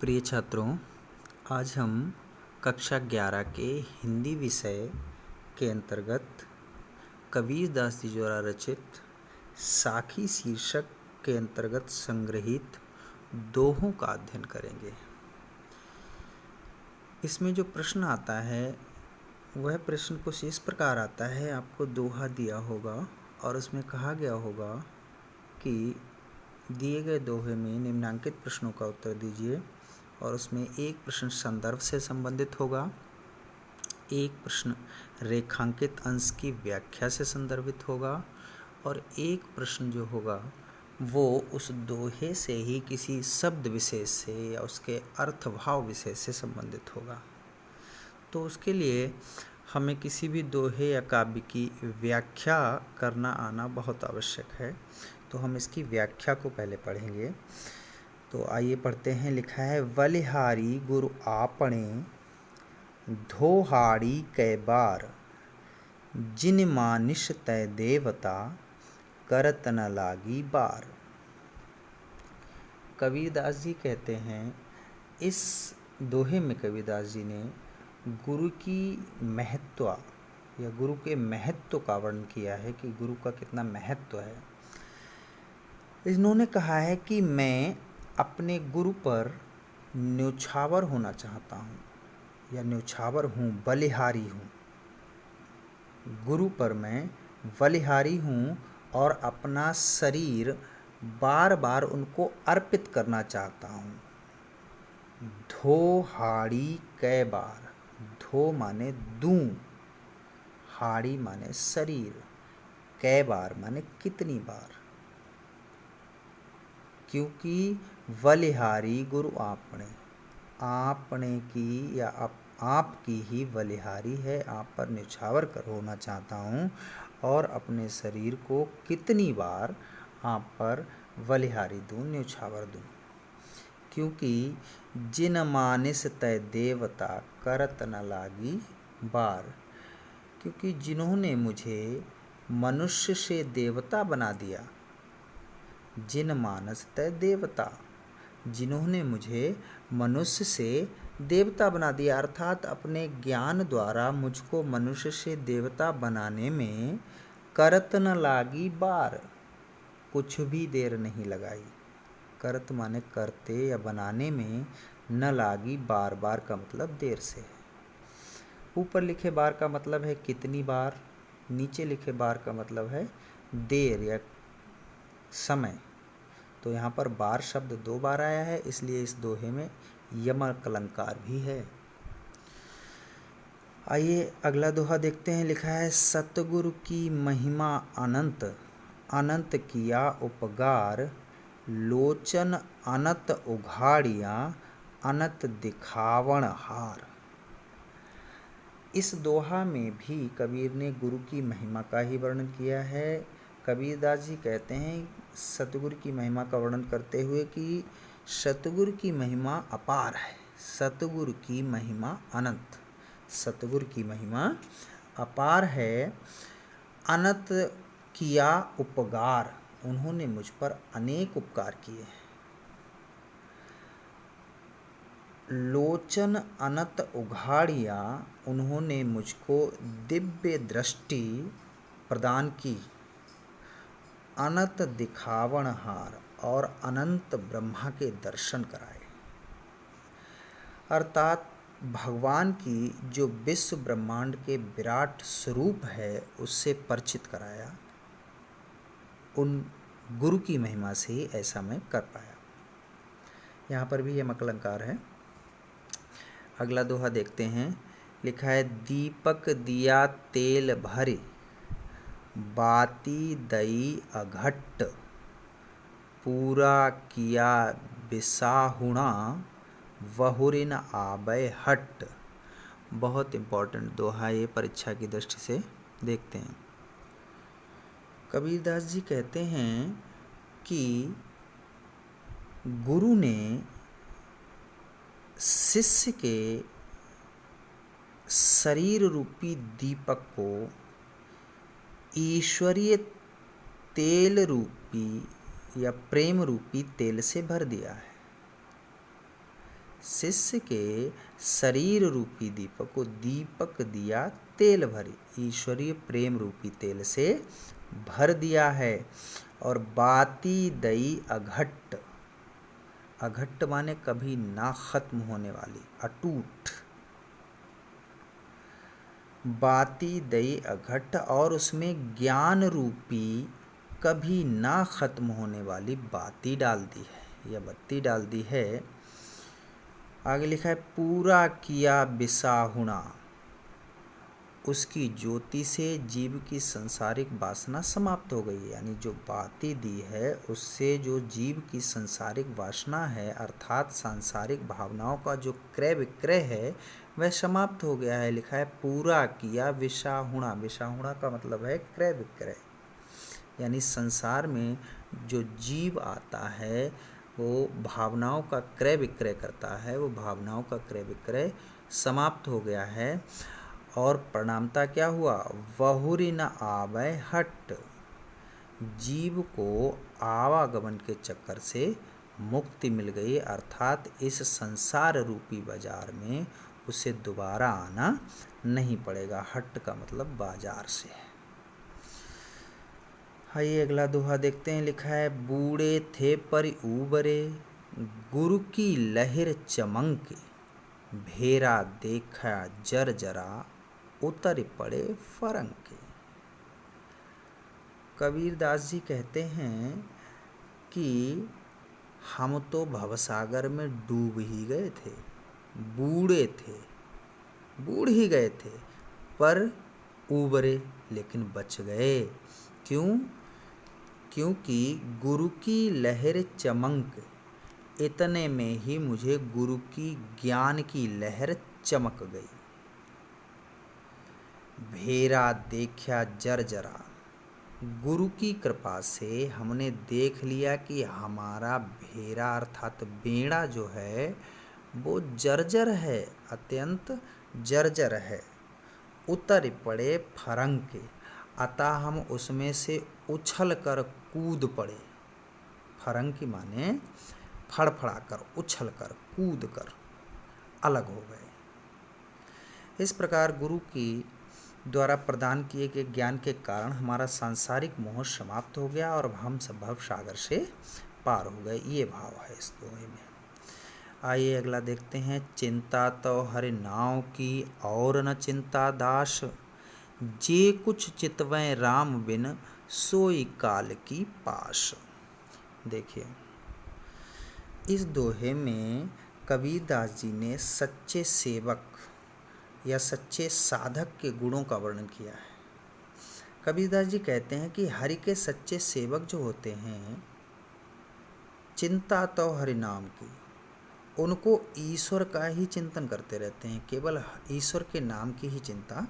प्रिय छात्रों, आज हम कक्षा 11 के हिंदी विषय के अंतर्गत कबीरदास जी द्वारा रचित साखी शीर्षक के अंतर्गत संग्रहित दोहों का अध्ययन करेंगे। इसमें जो प्रश्न आता है वह प्रश्न कुछ इस प्रकार आता है। आपको दोहा दिया होगा और उसमें कहा गया होगा कि दिए गए दोहे में निम्नांकित प्रश्नों का उत्तर दीजिए, और उसमें एक प्रश्न संदर्भ से संबंधित होगा, एक प्रश्न रेखांकित अंश की व्याख्या से संदर्भित होगा और एक प्रश्न जो होगा वो उस दोहे से ही किसी शब्द विशेष से या उसके अर्थभाव विशेष से संबंधित होगा। तो उसके लिए हमें किसी भी दोहे या काव्य की व्याख्या करना आना बहुत आवश्यक है। तो हम इसकी व्याख्या को पहले पढ़ेंगे। तो आइए पढ़ते हैं। लिखा है, बलिहारी गुरु आपने धोहाड़ी कै बार, जिन मानिश तय देवता करत न लागी बार। कबीरदास जी कहते हैं, इस दोहे में कबीरदास जी ने गुरु की महत्व या गुरु के महत्व का वर्णन किया है कि गुरु का कितना महत्व है। इन्होंने कहा है कि मैं अपने गुरु पर न्योछावर होना चाहता हूँ या न्योछावर हूँ, बलिहारी हूँ। गुरु पर मैं बलिहारी हूँ और अपना शरीर बार बार उनको अर्पित करना चाहता हूँ। धो हाड़ी कै बार, धो माने दूं, हाड़ी माने शरीर, कै बार माने कितनी बार। क्योंकि बलिहारी गुरु आपने, आपने की या आपकी ही बलिहारी है, आप पर न्योछावर कर होना चाहता हूँ और अपने शरीर को कितनी बार आप पर बलिहारी दूं, न्योछावर दूं। क्योंकि जिन मानिस तय देवता करत न लागी बार, क्योंकि जिन्होंने मुझे मनुष्य से देवता बना दिया, जिन मानस तय देवता, जिन्होंने मुझे मनुष्य से देवता बना दिया, अर्थात अपने ज्ञान द्वारा मुझको मनुष्य से देवता बनाने में करत न लागी बार, कुछ भी देर नहीं लगाई। करत माने करते या बनाने में, न लागी बार, बार का मतलब देर से है। ऊपर लिखे बार का मतलब है कितनी बार, नीचे लिखे बार का मतलब है देर या समय। तो यहाँ पर बार शब्द 2 बार आया है, इसलिए इस दोहे में यमक अलंकार भी है। आइए अगला दोहा देखते हैं। लिखा है, सतगुरु की महिमा अनंत, अनंत किया उपकार, लोचन अनंत उघाड़िया, अनंत दिखावण हार। इस दोहा में भी कबीर ने गुरु की महिमा का ही वर्णन किया है। कबीरदास जी कहते हैं सतगुरु की महिमा का वर्णन करते हुए कि सतगुरु की महिमा अपार है, सतगुरु की महिमा अनंत, सतगुरु की महिमा अपार है। अनंत किया उपकार, उन्होंने मुझ पर अनेक उपकार किए हैं। लोचन अनंत उघाड़िया, उन्होंने मुझको दिव्य दृष्टि प्रदान की। अनंत दिखावण हार, और अनंत ब्रह्मा के दर्शन कराए। अर्थात भगवान की जो विश्व ब्रह्मांड के विराट स्वरूप है उससे परिचित कराया। उन गुरु की महिमा से ही ऐसा मैं कर पाया। यहाँ पर भी यमक अलंकार है। अगला दोहा देखते हैं। लिखा है, दीपक दिया तेल भरे, बाती दई अघट्ट, पूरा किया बिसाहुणा, वहुरिन आबय हट। बहुत इम्पोर्टेंट दोहा ये, परीक्षा की दृष्टि से देखते हैं। कबीरदास जी कहते हैं कि गुरु ने शिष्य के शरीर रूपी दीपक को ईश्वरीय तेल रूपी या प्रेम रूपी तेल से भर दिया है। शिष्य के शरीर रूपी दीपक को दीपक दिया तेल भरी, ईश्वरीय प्रेम रूपी तेल से भर दिया है। और बाती दई अघट्ट, अघट्ट माने कभी ना खत्म होने वाली, अटूट। बाती दई अघट्ट, और उसमें ज्ञान रूपी कभी ना खत्म होने वाली बाती डाल दी है, या बत्ती डाल दी है। आगे लिखा है पूरा किया बिसाहुणा, उसकी ज्योति से जीव की सांसारिक वासना समाप्त हो गई। यानी जो बाती दी है उससे जो जीव की सांसारिक वासना है, अर्थात सांसारिक भावनाओं का जो क्रय विक्रय है वह समाप्त हो गया है। लिखा है पूरा किया विसाहुणा, विसाहुणा का मतलब है क्रय विक्रय। यानी संसार में जो जीव आता है वो भावनाओं का क्रय विक्रय करता है, वो भावनाओं का क्रय विक्रय समाप्त हो गया है। और परिणामता क्या हुआ, वहुरी न आवे हट, जीव को आवागमन के चक्कर से मुक्ति मिल गई। अर्थात इस संसार रूपी बाजार में उसे दोबारा आना नहीं पड़ेगा। हट का मतलब बाजार से है। आइए अगला दोहा देखते हैं। लिखा है बूढ़े थे पर ऊबरे, गुरु की लहर चमंके, भेरा देखा जर जरा, उतर पड़े फरंके। कबीरदास जी कहते हैं कि हम तो भवसागर में डूब ही गए थे, बूढ़े थे, बूढ़ ही गए थे, पर उबरे लेकिन बच गए। क्यों? क्योंकि गुरु की लहर चमक, इतने में ही मुझे गुरु की ज्ञान की लहर चमक गई। भेरा देखा जर जरा, गुरु की कृपा से हमने देख लिया कि हमारा भेरा अर्थात बेड़ा जो है वो जर्जर है, अत्यंत जर्जर है। उतर पड़े फरंके, अतः हम उसमें से उछल कर कूद पड़े। फरंकी माने फड़फड़ा कर, उछल कर, कूद कर अलग हो गए। इस प्रकार गुरु की द्वारा प्रदान किए गए ज्ञान के कारण हमारा सांसारिक मोह समाप्त हो गया और हम सब भव सागर से पार हो गए। ये भाव है इस दोहे में। आइए अगला देखते हैं। चिंता तो हरि नाव की और न चिंता दास, जे कुछ चितवैं राम बिन सोई काल की पास। देखिए इस दोहे में कबीरदास जी ने सच्चे सेवक या सच्चे साधक के गुणों का वर्णन किया है। कबीरदास जी कहते हैं कि हरि के सच्चे सेवक जो होते हैं, चिंता तो हरि नाम की, उनको ईश्वर का ही चिंतन करते रहते हैं, केवल ईश्वर के नाम की ही चिंता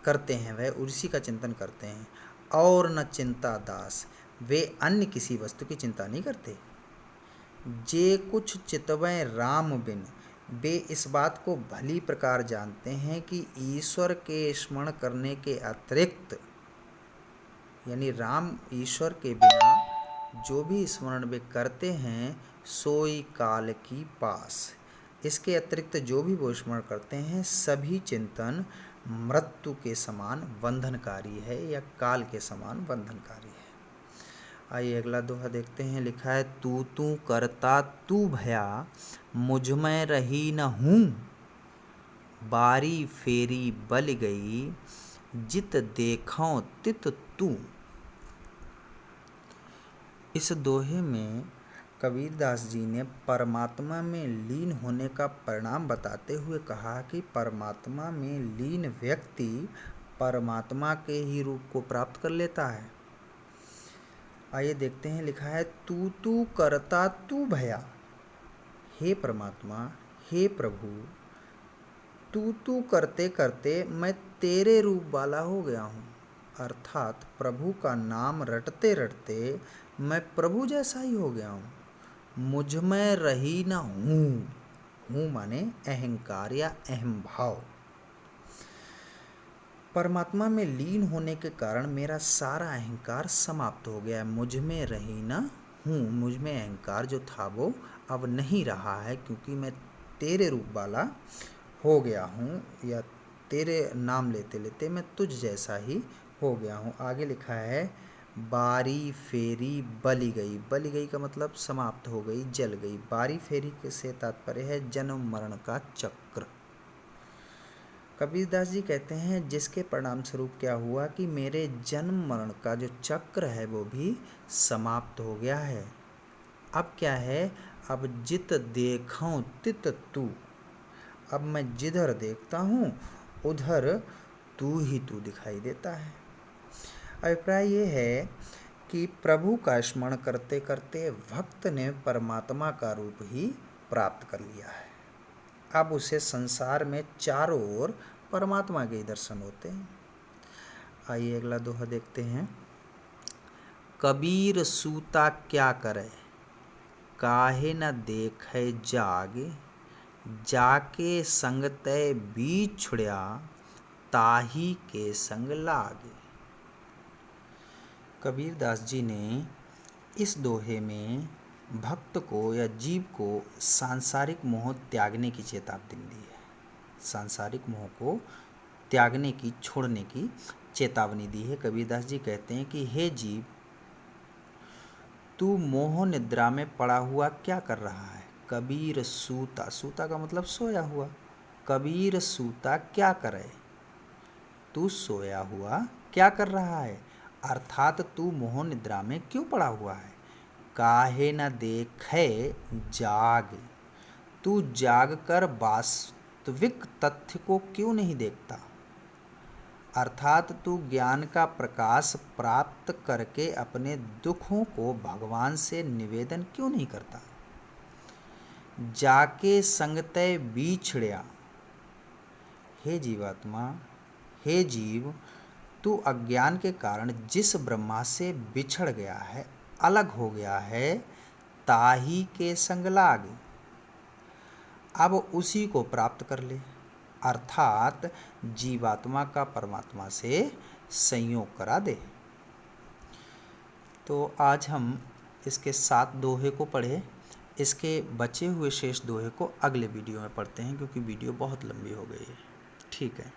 करते हैं, वह उसी का चिंतन करते हैं। और न चिंता दास, वे अन्य किसी वस्तु की चिंता नहीं करते। जे कुछ चितवैं राम बिन, वे इस बात को भली प्रकार जानते हैं कि ईश्वर के स्मरण करने के अतिरिक्त, यानी राम ईश्वर के बिना जो भी स्मरण वे करते हैं सोई काल की पास, इसके अतिरिक्त जो भी वो स्मरण करते हैं सभी चिंतन मृत्यु के समान बंधनकारी है या काल के समान बंधनकारी है। आइए अगला दोहा देखते हैं। लिखा है तू करता तू भया, मुझ में रही न हूँ, बारी फेरी बल गई, जित देखों तित तू। इस दोहे में कबीरदास जी ने परमात्मा में लीन होने का परिणाम बताते हुए कहा कि परमात्मा में लीन व्यक्ति परमात्मा के ही रूप को प्राप्त कर लेता है। आइए देखते हैं। लिखा है तू करता तू भया, हे परमात्मा, हे प्रभु, तू करते करते मैं तेरे रूप वाला हो गया हूँ। अर्थात प्रभु का नाम रटते रटते मैं प्रभु जैसा ही हो गया हूँ। मुझ में रही न हूँ, हूँ माने अहंकार या अहम भाव। परमात्मा में लीन होने के कारण मेरा सारा अहंकार समाप्त हो गया है। मुझ में रही न हूँ, मुझ में अहंकार जो था वो अब नहीं रहा है, क्योंकि मैं तेरे रूप वाला हो गया हूँ, या तेरे नाम लेते लेते मैं तुझ जैसा ही हो गया हूँ। आगे लिखा है बारी फेरी बली गई। बली गई का मतलब समाप्त हो गई, जल गई। बारी फेरी से तात्पर्य है जन्म मरण का चक्र। कबीरदास जी कहते हैं जिसके परिणाम स्वरूप क्या हुआ कि मेरे जन्म मरण का जो चक्र है वो भी समाप्त हो गया है। अब क्या है, अब जित देखूं तित तू। अब मैं जिधर देखता हूँ उधर तू ही तू दिखाई देता है। अभिप्राय ये है कि प्रभु का स्मरण करते करते भक्त ने परमात्मा का रूप ही प्राप्त कर लिया है। अब उसे संसार में चारों ओर परमात्मा के ही दर्शन होते हैं। आइए अगला दोहा देखते हैं। कबीर सूता क्या करे, काहे न देखे जागे, जाके संग तय बिछुड़िया, ताही के संग लागे। कबीरदास जी ने इस दोहे में भक्त को या जीव को सांसारिक मोह त्यागने की चेतावनी दी है। सांसारिक मोह को त्यागने की, छोड़ने की चेतावनी दी है। कबीरदास जी कहते हैं कि हे जीव, तू मोह निद्रा में पड़ा हुआ क्या कर रहा है। कबीर सूता, सूता का मतलब सोया हुआ। कबीर सूता क्या करे, तू सोया हुआ क्या कर रहा है, अर्थात तू मोह निद्रा में क्यों पड़ा हुआ है। काहे न देखे जाग, तू जाग कर वास्तविक तथ्य को क्यों नहीं देखता, अर्थात तू ज्ञान का प्रकाश प्राप्त करके अपने दुखों को भगवान से निवेदन क्यों नहीं करता। जाके संगतय बिछड़िया, हे जीवात्मा, हे जीव, तू अज्ञान के कारण जिस ब्रह्मा से बिछड़ गया है, अलग हो गया है, ताही के संग लाग, अब उसी को प्राप्त कर ले, अर्थात जीवात्मा का परमात्मा से संयोग करा दे। तो आज हम इसके 7 दोहे को पढ़े। इसके बचे हुए शेष दोहे को अगले वीडियो में पढ़ते हैं, क्योंकि वीडियो बहुत लंबी हो गई है। ठीक है।